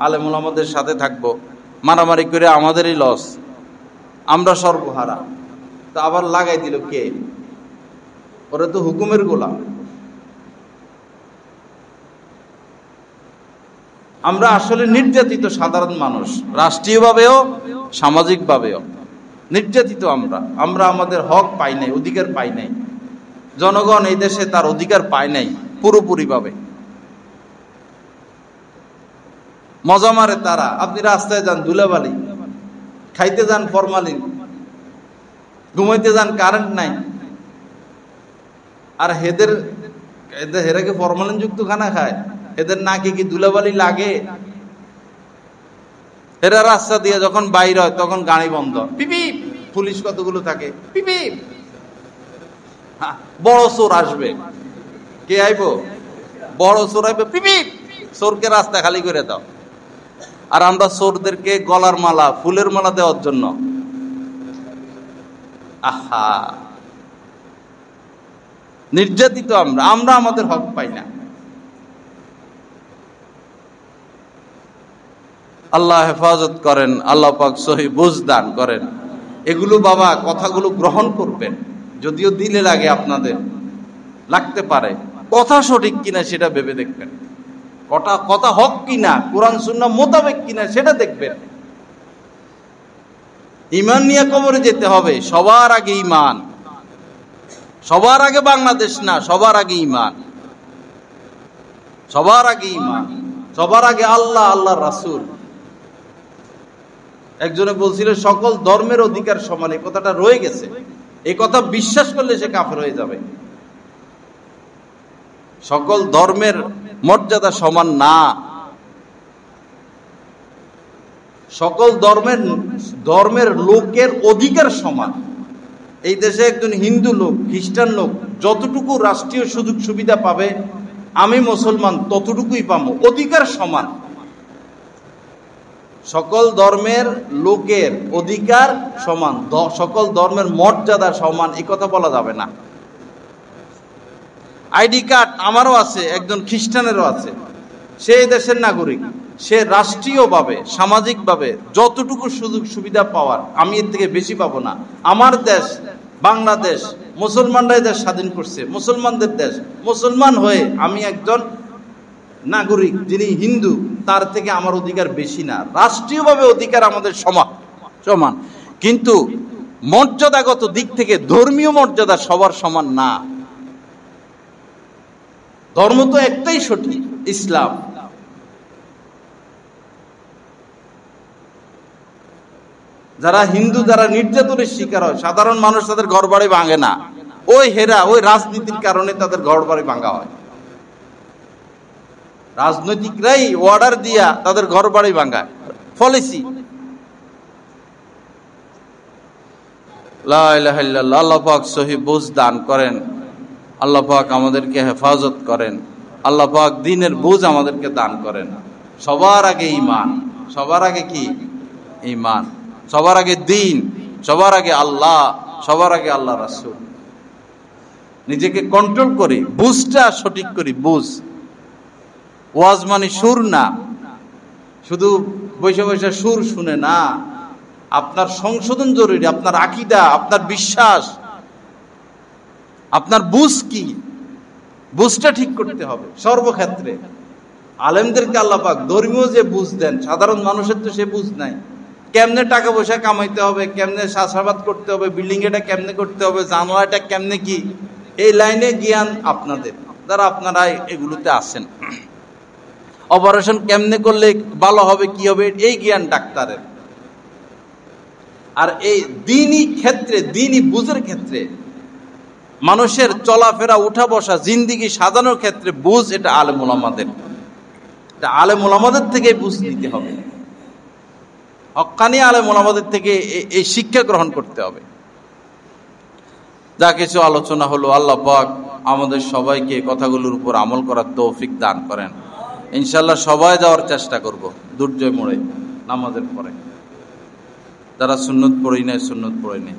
আলেমুল আমাদের সাথে থাকবো। মারামারি করে আমাদেরই লস, আমরা সর্বহারা। তা আবার লাগাই দিল কে? ওরা তো হুকুমের গোলাম। আমরা আসলে নির্যাতিত সাধারণ মানুষ, রাষ্ট্রীয়ভাবেও সামাজিকভাবেও নির্যাতিত। আমরা আমাদের হক পাই নাই, অধিকার পাই নাই। জনগণ এই দেশে তার অধিকার পায় নাই পুরোপুরিভাবে। মজা মারে তারা। আপনি রাস্তায় যান ধুলাবালি, খাইতে যান ফরমালিন, ঘুমাইতে যান কারেন্ট নাই। আর হেরা কি ফরমালিন যুক্ত খানা খায়? এদের নাকি কি ধুলাবালি লাগে? এরা রাস্তা দিয়ে যখন বাইর হয় তখন গাড়ি বন্ধ, পিপি, পুলিশ কতগুলো থাকে, পিপি। বড় চোর আসবে, কে আইব? বড় চোর আইবে, পিপি, চোরকে রাস্তা খালি করে দাও। আর আমরা চোরদেরকে গলার মালা, ফুলের মালা দেওয়ার জন্য, আহা, নির্যাতিত আমরা আমাদের হক পাই না। আল্লাহ হেফাজত করেন, আল্লাহ পাক সহি বুঝ দান করেন। এগুলো বাবা, কথাগুলো গ্রহণ করবেন। যদিও দিলে লাগে, আপনাদের লাগতে পারে, কথা সঠিক কিনা সেটা ভেবে দেখবেন। কথা হক কিনা, কোরআন সুন্নাহ মোতাবেক কিনা সেটা দেখবেন। ঈমান নিয়ে কবরে যেতে হবে। সবার আগে ঈমান, সবার আগে বাংলাদেশ না, সবার আগে ঈমান, সবার আগে ঈমান, সবার আগে আল্লাহ, আল্লাহর রাসূল। একজনে বলছিল সকল ধর্মের অধিকার সমান, এই কথাটা রয়ে গেছে। এই কথা বিশ্বাস করলে সে কাফের হয়ে যাবে। সকল ধর্মের মর্যাদা সমান না, সকল ধর্মের লোকের অধিকার সমান। এই দেশে একজন হিন্দু লোক, খ্রিস্টান লোক যতটুকু রাষ্ট্রীয় সুযোগ সুবিধা পাবে, আমি মুসলমান ততটুকুই পাবো, অধিকার সমান। সকল ধর্মের লোকের অধিকার সমান, সকল ধর্মের মর্যাদা সমান, এই কথা বলা যাবে না। আইডি কার্ড আমারও আছে, একজন খ্রিস্টানেরও আছে, সে দেশের নাগরিক, সে রাষ্ট্রীয়ভাবে সামাজিকভাবে যতটুকু সুযোগ সুবিধা পাওয়ার, আমি এর থেকে বেশি পাবো না। আমার দেশ বাংলাদেশ, মুসলমানরাই দেশ স্বাধীন করছে, মুসলমানদের দেশ। মুসলমান হয়ে আমি একজন নাগরিক যিনি হিন্দু, তার থেকে আমার অধিকার বেশি না। রাষ্ট্রীয়ভাবে অধিকার আমাদের সমান, কিন্তু মর্যাদাগত দিক থেকে ধর্মীয় মর্যাদা সবার সমান না। ধর্ম তো একটাই সঠিক, ইসলাম। যারা হিন্দু, যারা নির্যাতনের শিকার হয়, সাধারণ মানুষ তাদের ঘর বাড়ি ভাঙে না, ওই রাজনীতির কারণে তাদের ঘর বাড়ি ভাঙা হয়। রাজনৈতিকরাই অর্ডার দিয়া তাদের ঘর বাড়ি ভাঙায়, পলিসি। লা ইলাহা ইল্লাল্লাহ। আল্লাহ পাক সহিহ বুঝ দান করেন, আল্লাহ পাক আমাদেরকে হেফাজত করেন, আল্লাহ পাক দ্বীনের বুঝ আমাদেরকে দান করেন। সবার আগে ঈমান, সবার আগে কি? ঈমান। সবার আগে দ্বীন, সবার আগে আল্লাহ, সবার আগে আল্লাহ রাসূল। নিজেকে কন্ট্রোল করি, বুঝটা সঠিক করি। বুঝ, ওয়াজ মানে সুর না, শুধু বৈশা বৈশা সুর শুনে না। আপনার সংশোধন জরুরি, আপনার আকীদা, আপনার বিশ্বাস, আপনার বুঝ কি, বুঝটা ঠিক করতে হবে সর্বক্ষেত্রে। আলেমদেরকে আল্লাহ পাক ধর্মীয় যে বুঝ দেন, সাধারণ মানুষের তো সে বুঝ নাই। কেমনে টাকা পয়সা কামাইতে হবে, কেমনে চাষাবাদ করতে হবে, বিল্ডিং এটা কেমনে করতে হবে, জানালাটা কেমনে কি, এই লাইনে জ্ঞান আপনাদের, যারা আপনারা এগুলোতে আছেন। অপারেশন কেমনে করলে ভালো হবে, কি হবে, এই জ্ঞান ডাক্তারের। আর এই দ্বীনি ক্ষেত্রে, দ্বীনি বুঝের ক্ষেত্রে, মানুষের চলাফেরা, উঠা বসা, জিন্দিগি সাজানোর ক্ষেত্রে বুঝ, এটা আলেম ওলামাদের। এটা আলেম ওলামাদের থেকে বুঝ নিতে হবে, হক্কানি আলেম ওলামাদের থেকে এই শিক্ষা গ্রহণ করতে হবে। যা কিছু আলোচনা হলো, আল্লাহ পাক আমাদের সবাইকে কথাগুলোর উপর আমল করার তৌফিক দান করেন। ইনশাল্লাহ সবাই যাওয়ার চেষ্টা করব দুর্জয় মোড়ে নামাজের পরে। যারা সুন্নত পড়ি নাই, সুন্নত পড়ে নেই।